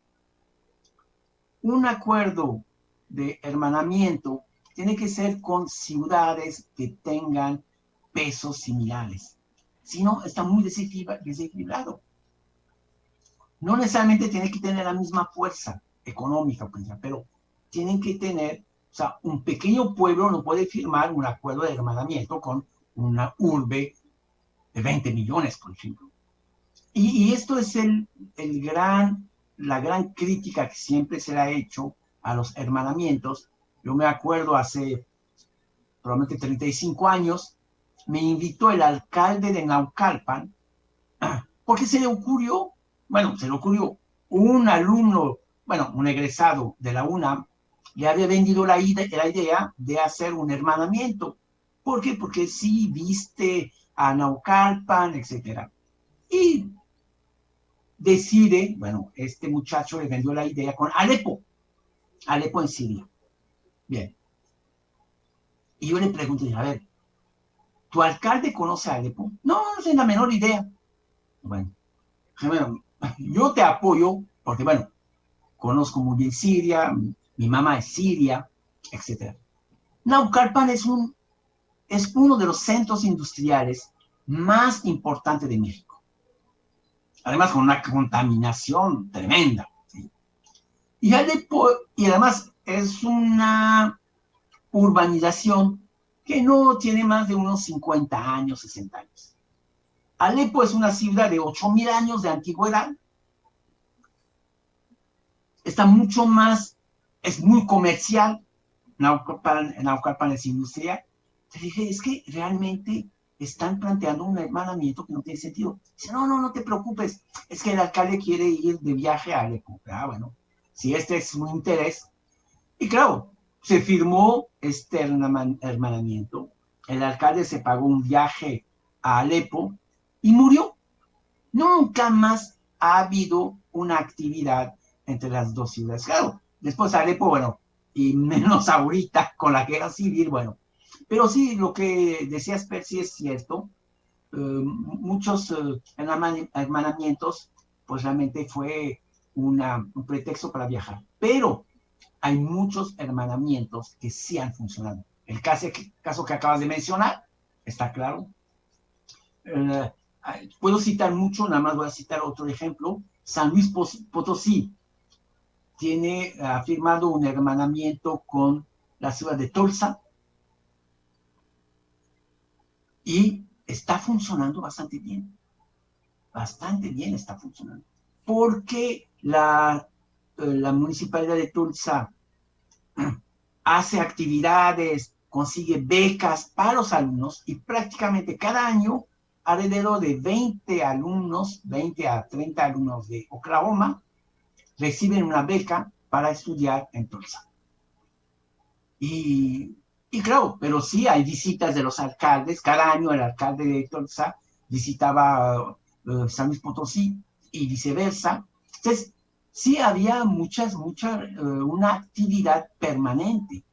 Un acuerdo de hermanamiento tiene que ser con ciudades que tengan pesos similares. Si no, está muy desequilibrado. No necesariamente tiene que tener la misma fuerza económica, pero tienen que tener, o sea, un pequeño pueblo no puede firmar un acuerdo de hermanamiento con una urbe de 20 millones, por ejemplo. Y esto es la gran crítica que siempre se le ha hecho a los hermanamientos. Yo me acuerdo hace probablemente 35 años, me invitó el alcalde de Naucalpan, porque se le ocurrió un alumno, un egresado de la UNAM, le había vendido la idea de hacer un hermanamiento. ¿Por qué? Porque sí, viste a Naucalpan, etc. Y decide, este muchacho le vendió la idea con Alepo en Siria. Bien. Y yo le pregunto, a ver, ¿tu alcalde conoce a Alepo? No, no tengo la menor idea. Bueno, yo te apoyo porque, conozco muy bien Siria, mi mamá es siria, etc. Naucalpan es uno de los centros industriales más importantes de México. Además, con una contaminación tremenda. ¿Sí? Y además es una urbanización que no tiene más de unos 50 años, 60 años. Alepo es una ciudad de 8,000 años de antigüedad. Está mucho más, es muy comercial. Naucalpan es industrial. Te dije, es que realmente están planteando un hermanamiento que no tiene sentido. Dice, no te preocupes, es que el alcalde quiere ir de viaje a Alepo. Si este es su interés. Y claro, se firmó este hermanamiento. El alcalde se pagó un viaje a Alepo y murió. Nunca más ha habido una actividad entre las dos ciudades. Claro, después Alepo, y menos ahorita con la guerra civil, pero sí, lo que decías, Percy, es cierto. Muchos hermanamientos, pues realmente fue un pretexto para viajar. Pero hay muchos hermanamientos que sí han funcionado. El caso que acabas de mencionar, está claro. Puedo citar mucho, nada más voy a citar otro ejemplo. San Luis Potosí ha firmado un hermanamiento con la ciudad de Tulsa y está funcionando bastante bien. Bastante bien está funcionando. Porque la municipalidad de Tulsa hace actividades, consigue becas para los alumnos y prácticamente cada año alrededor de 20 a 30 alumnos de Oklahoma reciben una beca para estudiar en Tulsa. Y claro, pero sí hay visitas de los alcaldes. Cada año el alcalde de Tulsa visitaba San Luis Potosí y viceversa. Entonces, sí había una actividad permanente.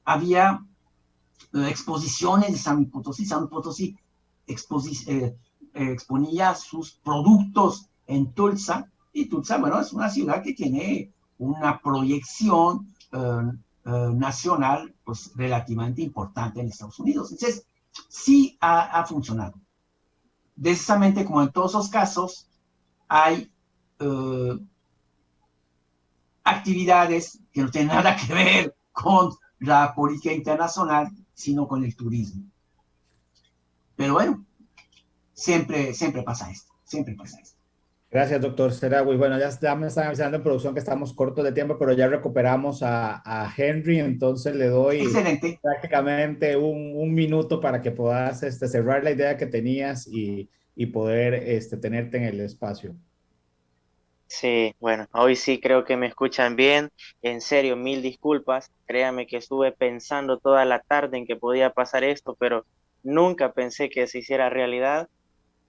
Había exposiciones de San Luis Potosí. San Luis Potosí exponía sus productos en Tulsa, y Tulsa, bueno, es una ciudad que tiene una proyección nacional pues relativamente importante en Estados Unidos. Entonces, sí ha funcionado. Precisamente como en todos los casos, hay actividades que no tienen nada que ver con la política internacional, sino con el turismo. Pero bueno, siempre pasa esto, siempre pasa esto. Gracias, doctor Zeragui. Bueno, ya me están avisando en producción que estamos cortos de tiempo, pero ya recuperamos a Henry, entonces le doy Excelente. prácticamente un minuto para que puedas cerrar la idea que tenías y poder tenerte en el espacio. Sí, bueno, hoy sí creo que me escuchan bien. En serio, mil disculpas. Créame que estuve pensando toda la tarde en que podía pasar esto, pero nunca pensé que se hiciera realidad.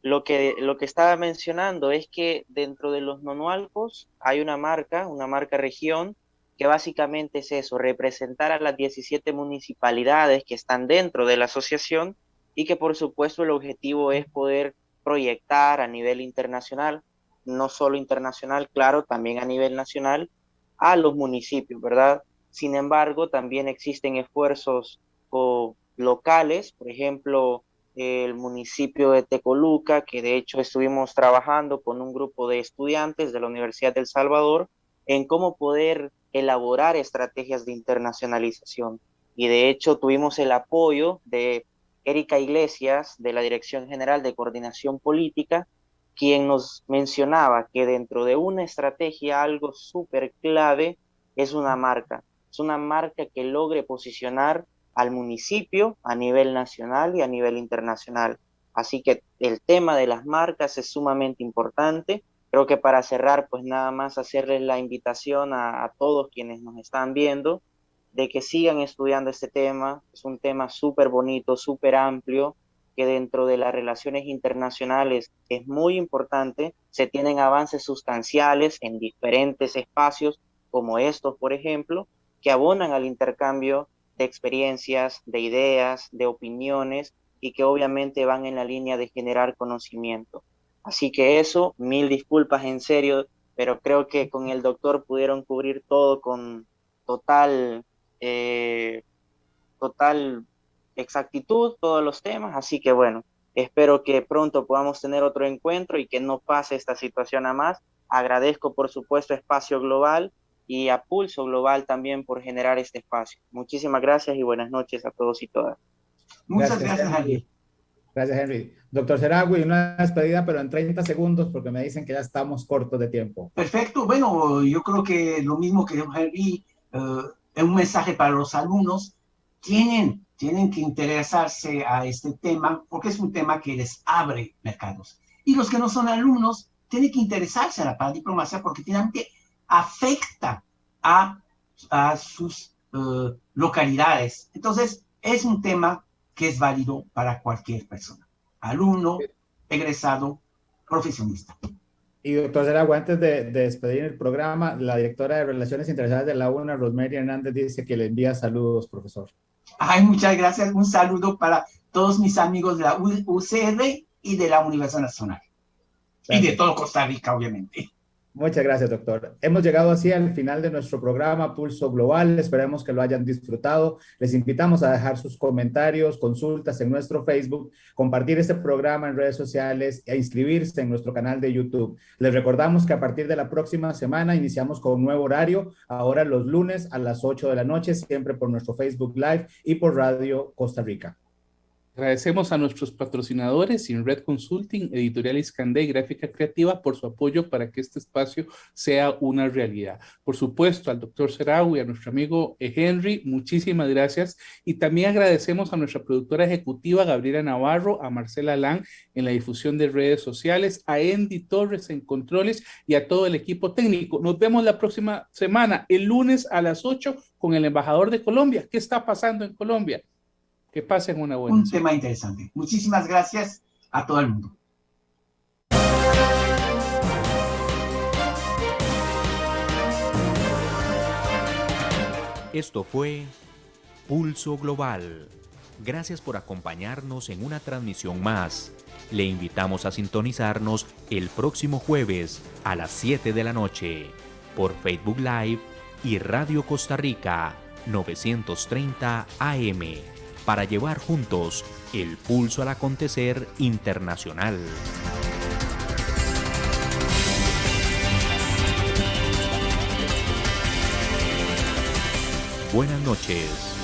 Lo que estaba mencionando es que dentro de los nonualcos hay una marca región, que básicamente es eso, representar a las 17 municipalidades que están dentro de la asociación y que por supuesto el objetivo es poder proyectar a nivel internacional, no solo internacional, claro, también a nivel nacional, a los municipios, ¿verdad? Sin embargo, también existen esfuerzos locales, por ejemplo, el municipio de Tecoluca, que de hecho estuvimos trabajando con un grupo de estudiantes de la Universidad del Salvador en cómo poder elaborar estrategias de internacionalización. Y de hecho tuvimos el apoyo de Erika Iglesias, de la Dirección General de Coordinación Política, quien nos mencionaba que dentro de una estrategia algo súper clave es una marca que logre posicionar al municipio a nivel nacional y a nivel internacional. Así que el tema de las marcas es sumamente importante. Creo que para cerrar, pues nada más hacerles la invitación a todos quienes nos están viendo de que sigan estudiando este tema. Es un tema súper bonito, súper amplio, que dentro de las relaciones internacionales es muy importante. Se tienen avances sustanciales en diferentes espacios, como estos, por ejemplo, que abonan al intercambio de experiencias, de ideas, de opiniones, y que obviamente van en la línea de generar conocimiento. Así que eso, mil disculpas en serio, pero creo que con el doctor pudieron cubrir todo con total exactitud, todos los temas, así que bueno, espero que pronto podamos tener otro encuentro y que no pase esta situación a más. Agradezco por supuesto Espacio Global y a Pulso Global también por generar este espacio. Muchísimas gracias y buenas noches a todos y todas. Muchas gracias, Henry. Gracias, Henry. Doctor Zeragui, una despedida, pero en 30 segundos, porque me dicen que ya estamos cortos de tiempo. Perfecto. Bueno, yo creo que lo mismo que Henry, un mensaje para los alumnos, tienen que interesarse a este tema, porque es un tema que les abre mercados. Y los que no son alumnos, tienen que interesarse a la paradiplomacia, porque finalmente afecta a sus localidades. Entonces, es un tema que es válido para cualquier persona, alumno, egresado, profesionista. Y doctor Zeragui, antes de despedir el programa, la directora de Relaciones Internacionales de la UNA, Rosemary Hernández, dice que le envía saludos, profesor. Ay, muchas gracias. Un saludo para todos mis amigos de la UCR y de la Universidad Nacional. Gracias. Y de todo Costa Rica, obviamente. Muchas gracias, doctor. Hemos llegado así al final de nuestro programa Pulso Global. Esperemos que lo hayan disfrutado. Les invitamos a dejar sus comentarios, consultas en nuestro Facebook, compartir este programa en redes sociales e inscribirse en nuestro canal de YouTube. Les recordamos que a partir de la próxima semana iniciamos con un nuevo horario, ahora los lunes a las 8 de la noche, siempre por nuestro Facebook Live y por Radio Costa Rica. Agradecemos a nuestros patrocinadores, InRed Consulting, Editorial Iskandé y Gráfica Creativa por su apoyo para que este espacio sea una realidad. Por supuesto, al doctor Zeragui, a nuestro amigo Henry, muchísimas gracias. Y también agradecemos a nuestra productora ejecutiva, Gabriela Navarro, a Marcela Lang en la difusión de redes sociales, a Andy Torres en controles y a todo el equipo técnico. Nos vemos la próxima semana, el lunes a las 8 con el embajador de Colombia. ¿Qué está pasando en Colombia? Que pasen una buena semana. Tema interesante. Muchísimas gracias a todo el mundo. Esto fue Pulso Global, Gracias por acompañarnos en una transmisión más. Le invitamos a sintonizarnos el próximo jueves a las 7 de la noche por Facebook Live y Radio Costa Rica 930 AM para llevar juntos el pulso al acontecer internacional. Buenas noches.